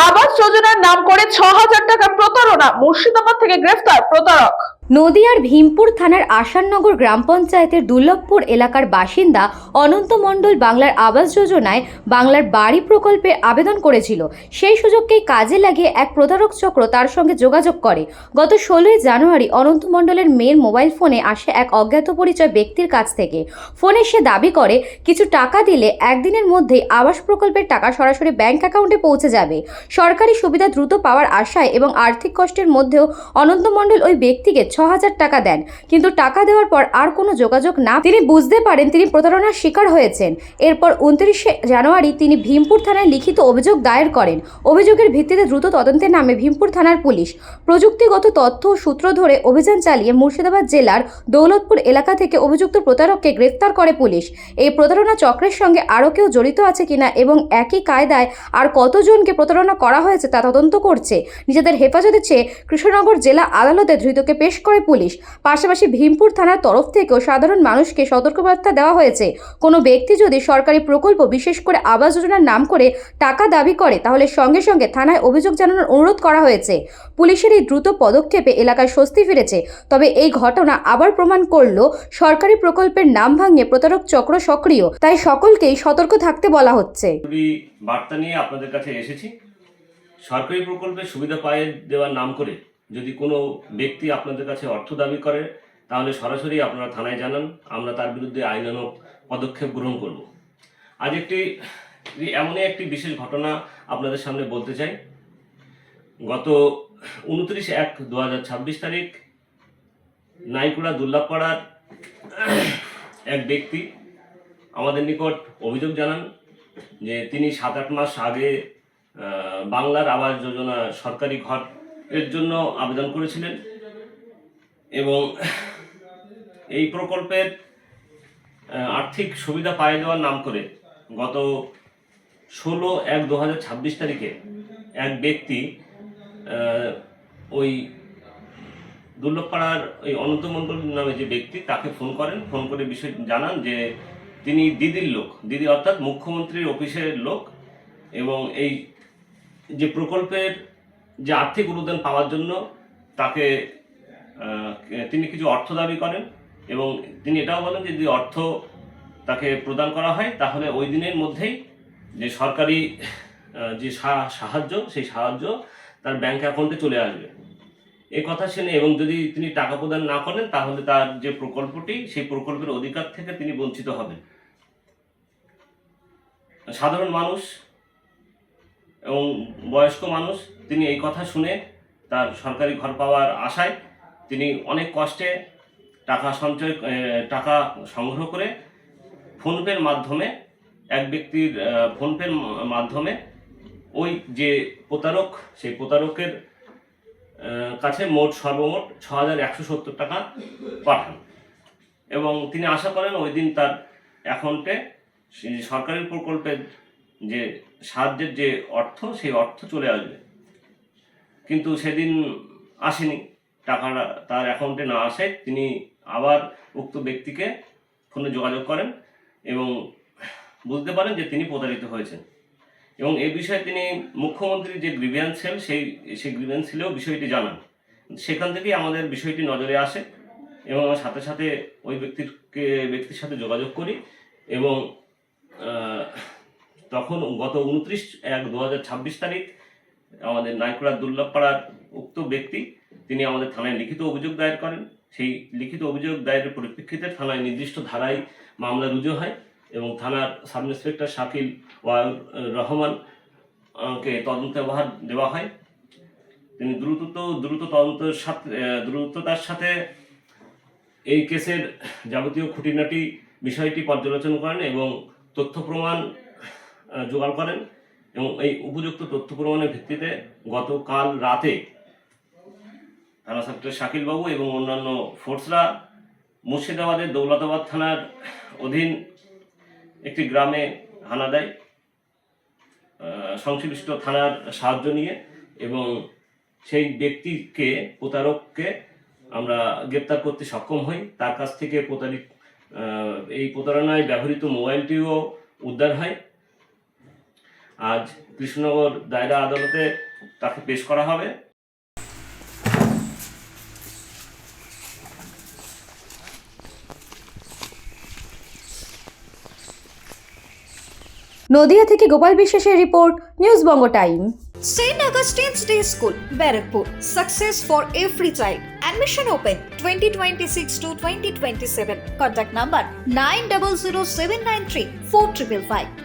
আবাস যোজনার নাম করে ৬,০০০ টাকা প্রতারণা, মুর্শিদাবাদ থেকে গ্রেফতার প্রতারক। নদিয়ার ভীমপুর থানার আসাননগর গ্রাম পঞ্চায়েতের দুর্লভপুর এলাকার বাসিন্দা অনন্ত মণ্ডল বাংলার আবাস যোজনায় বাংলার বাড়ি প্রকল্পে আবেদন করেছিল। সেই সুযোগকেই কাজে লাগিয়ে এক প্রতারক চক্র তার সঙ্গে যোগাযোগ করে। গত ১৬ই জানুয়ারি অনন্ত মণ্ডলের মেয়ের মোবাইল ফোনে আসে এক অজ্ঞাত পরিচয় ব্যক্তির কাছ থেকে। ফোনে সে দাবি করে কিছু টাকা দিলে একদিনের মধ্যেই আবাস প্রকল্পের টাকা সরাসরি ব্যাংক অ্যাকাউন্টে পৌঁছে যাবে। সরকারি সুবিধা দ্রুত পাওয়ার আশায় এবং আর্থিক কষ্টের মধ্যেও অনন্ত মণ্ডল ওই ব্যক্তিকে ৬,০০০ টাকা দেন, কিন্তু টাকা দেওয়ার পর আর কোনো যোগাযোগ না। তিনি বুঝতে পারেন তিনি প্রতারণার শিকার হয়েছেন। এরপর ২৯শে জানুয়ারি তিনি ভীমপুর থানায় লিখিত অভিযোগ দায়ের করেন। অভিযোগের ভিত্তিতে দ্রুত তদন্তে নামে ভীমপুর থানার পুলিশ। প্রযুক্তিগত তথ্য ও সূত্র ধরে অভিযান চালিয়ে মুর্শিদাবাদ জেলার দৌলতপুর এলাকা থেকে অভিযুক্ত প্রতারককে গ্রেফতার করে পুলিশ। এই প্রতারণা চক্রের সঙ্গে আরও কেউ জড়িত আছে কিনা এবং একই কায়দায় আর কতজনকে প্রতারণা করা হয়েছে তা তদন্ত করছে। নিজেদের হেফাজতে চেয়ে কৃষ্ণনগর জেলা আদালতে ধৃতকে পেশ করে পুলিশ। পাশাপাশি ভীমপুর থানার তরফ থেকেও সাধারণ মানুষকে সতর্কবার্তা দেওয়া হয়েছে, কোনো ব্যক্তি যদি সরকারি প্রকল্প বিশেষ করে আবাস যোজনার নাম করে টাকা দাবি করে তাহলে সঙ্গে সঙ্গে থানায় অভিযোগ জানানোর অনুরোধ করা হয়েছে। পুলিশের এই দ্রুত পদক্ষেপে এলাকায় স্বস্তি ফিরেছে। তবে এই ঘটনা আবার প্রমাণ করল সরকারি প্রকল্পের নাম ভাঙিয়ে প্রতারক চক্র সক্রিয়, তাই সকলকেই সতর্ক থাকতে বলা হচ্ছে। বার্তা নিয়ে আপনাদের কাছে এসেছি। সরকারি প্রকল্পের সুবিধা পায় দেওয়ার নাম করে যদি কোনো ব্যক্তি আপনাদের কাছে অর্থ দাবি করে তাহলে সরাসরি আপনারা থানায় জানান, আমরা তার বিরুদ্ধে আইনানুগ পদক্ষেপ গ্রহণ করব। আজ এমনই একটি বিশেষ ঘটনা আপনাদের সামনে বলতে চাই। গত 29/1/2026 তারিখ নাইকুড়া দুর্লভপাড়ার এক ব্যক্তি আমাদের নিকট অভিযোগ জানান যে তিনি 7-8 মাস আগে বাংলার আবাস যোজনা সরকারি ঘরের জন্য আবেদন করেছিলেন এবং এই প্রকল্পের আর্থিক সুবিধা পাইয়ে দেওয়ার নাম করে গত 16/1/2026 তারিখে এক ব্যক্তি ওই দুর্লভপাড়ার ওই অনন্ত মণ্ডল নামে যে ব্যক্তি তাকে ফোন করে বিষয় জানান যে তিনি দিদির লোক, দিদি অর্থাৎ মুখ্যমন্ত্রীর অফিসের লোক এবং এই যে প্রকল্পের যে আর্থিক অনুদান পাওয়ার জন্য তাকে তিনি কিছু অর্থ দাবি করেন এবং তিনি এটাও বলেন যে যদি অর্থ তাকে প্রদান করা হয় তাহলে ওই দিনের মধ্যেই যে সরকারি যে সাহায্য সেই সাহায্য তার ব্যাংক অ্যাকাউন্টে চলে আসবে। এই কথা শুনে এবং যদি তিনি টাকা প্রদান না করেন তাহলে তার যে প্রকল্পটি সেই প্রকল্পের অধিকার থেকে তিনি বঞ্চিত হবেন। সাধারণ মানুষ এবং বয়স্ক মানুষ তিনি এই কথা শুনে তার সরকারি ঘর পাওয়ার আশায় তিনি অনেক কষ্টে টাকা সংগ্রহ করে ফোনপের মাধ্যমে এক ব্যক্তির ফোনপের মাধ্যমে ওই যে প্রতারক সেই প্রতারকের কাছে সর্বমোট 6,170 টাকা পাঠান এবং তিনি আশা করেন ওই দিন তার অ্যাকাউন্টে সরকারি প্রকল্পের যে সাহায্যের যে অর্থ সেই অর্থ চলে আসবে, কিন্তু সেদিন আসেনি। টাকাটা তার অ্যাকাউন্টে না আসে তিনি আবার উক্ত ব্যক্তিকে ফোনে যোগাযোগ করেন এবং বুঝতে পারেন যে তিনি প্রতারিত হয়েছেন এবং এই বিষয়ে তিনি মুখ্যমন্ত্রীর যে গ্রিভিয়েন্স সেল সেই গ্রিভিয়েন্স সেলেও বিষয়টি জানান। সেখান থেকেই আমাদের বিষয়টি নজরে আসে এবং সাথে সাথে ওই ব্যক্তির সাথে যোগাযোগ করি এবং তখন গত 29/1/2026 তারিখ আমাদের নাইকুড়া দুর্লভপাড়ার উক্ত ব্যক্তি তিনি আমাদের থানায় লিখিত অভিযোগ দায়ের করেন। সেই লিখিত অভিযোগ দায়েরের পরিপ্রেক্ষিতে থানায় নির্দিষ্ট ধারায় মামলা রুজু হয় এবং থানার সাব ইন্সপেক্টর শাকিল ওয়ায়ুর রহমানকে তদন্তভার দেওয়া হয়। তিনি দ্রুততার সাথে এই কেসের যাবতীয় খুঁটিনাটি বিষয়টি পর্যালোচনা করেন এবং তথ্য প্রমাণ জোগাড় করেন এবং এই উপযুক্ত তথ্য প্রমাণের ভিত্তিতে গতকাল রাতে থানা সেক্রেটারি শাকিল বাবু এবং অন্যান্য ফোর্সরা মুর্শিদাবাদের দৌলতাবাদ থানার অধীন একটি গ্রামে হানা দেয় সংশ্লিষ্ট থানার সাহায্য নিয়ে এবং সেই ব্যক্তিকে প্রতারককে আমরা গ্রেপ্তার করতে সক্ষম হই। তার কাছ থেকে এই প্রতারণায় ব্যবহৃত মোবাইলটিও উদ্ধার হয়। আজ কৃষ্ণনগর দায়রা আদালতে তাকে পেশ করা হবে। নদিয়া থেকে গোপাল বিশ্বাসের report, news Banga time. St. Augustine's Day School, Barrackpur. Success for every child. Admission open 2026 to 2027. Contact number 900793 4555.